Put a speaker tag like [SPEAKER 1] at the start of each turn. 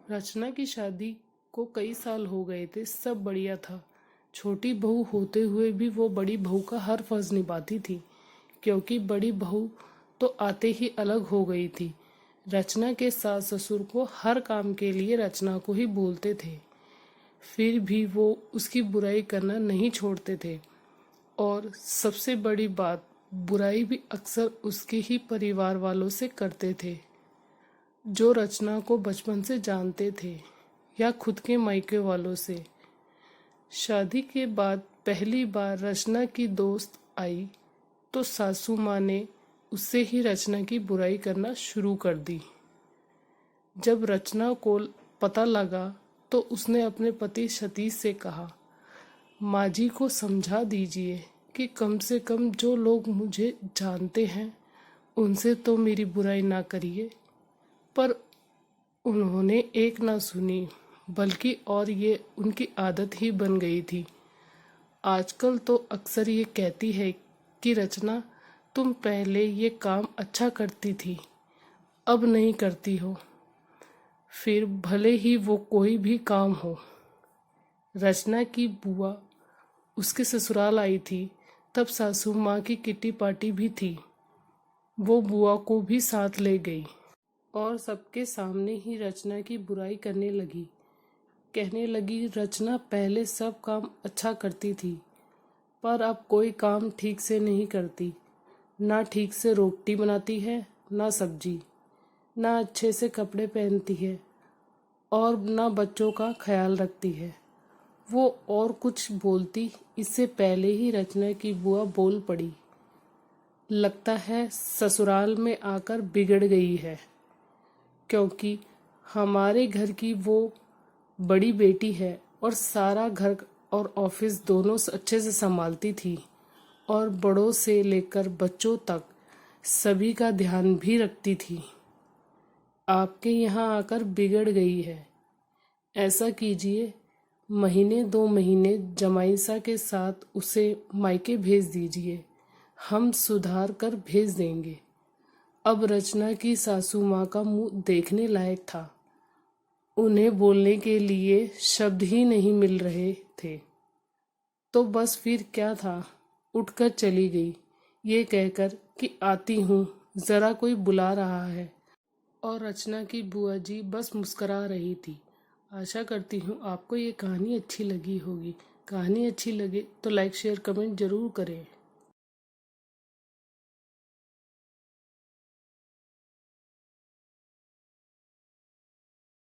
[SPEAKER 1] रचना की शादी को कई साल हो गए थे। सब बढ़िया था। छोटी बहू होते हुए भी वो बड़ी बहू का हर फर्ज निभाती थी, क्योंकि बड़ी बहू तो आते ही अलग हो गई थी। रचना के सास ससुर को हर काम के लिए रचना को ही बोलते थे, फिर भी वो उसकी बुराई करना नहीं छोड़ते थे। और सबसे बड़ी बात, बुराई भी अक्सर उसके ही परिवार वालों से करते थे, जो रचना को बचपन से जानते थे, या खुद के मायके वालों से। शादी के बाद पहली बार रचना की दोस्त आई तो सासू माँ ने उससे ही रचना की बुराई करना शुरू कर दी। जब रचना को पता लगा तो उसने अपने पति सतीश से कहा, माँ जी को समझा दीजिए कि कम से कम जो लोग मुझे जानते हैं उनसे तो मेरी बुराई ना करिए। पर उन्होंने एक ना सुनी, बल्कि और ये उनकी आदत ही बन गई थी। आजकल तो अक्सर ये कहती है कि रचना, तुम पहले ये काम अच्छा करती थी, अब नहीं करती हो। फिर भले ही वो कोई भी काम हो। रचना की बुआ उसके ससुराल आई थी, तब सासू माँ की किट्टी पार्टी भी थी। वो बुआ को भी साथ ले गई और सबके सामने ही रचना की बुराई करने लगी। कहने लगी, रचना पहले सब काम अच्छा करती थी, पर अब कोई काम ठीक से नहीं करती। ना ठीक से रोटी बनाती है, ना सब्जी, ना अच्छे से कपड़े पहनती है, और ना बच्चों का ख्याल रखती है। वो और कुछ बोलती इससे पहले ही रचना की बुआ बोल पड़ी, लगता है ससुराल में आकर बिगड़ गई है, क्योंकि हमारे घर की वो बड़ी बेटी है और सारा घर और ऑफिस दोनों अच्छे से संभालती थी, और बड़ों से लेकर बच्चों तक सभी का ध्यान भी रखती थी। आपके यहाँ आकर बिगड़ गई है। ऐसा कीजिए, महीने 2 महीने जमाईसा के साथ उसे मायके भेज दीजिए, हम सुधार कर भेज देंगे। अब रचना की सासू माँ का मुंह देखने लायक था। उन्हें बोलने के लिए शब्द ही नहीं मिल रहे थे। तो बस फिर क्या था, उठकर चली गई, ये कहकर कि आती हूँ, ज़रा कोई बुला रहा है। और रचना की बुआ जी बस मुस्करा रही थी। आशा करती हूँ आपको ये कहानी अच्छी लगी होगी। कहानी अच्छी लगे तो लाइक शेयर कमेंट ज़रूर करें।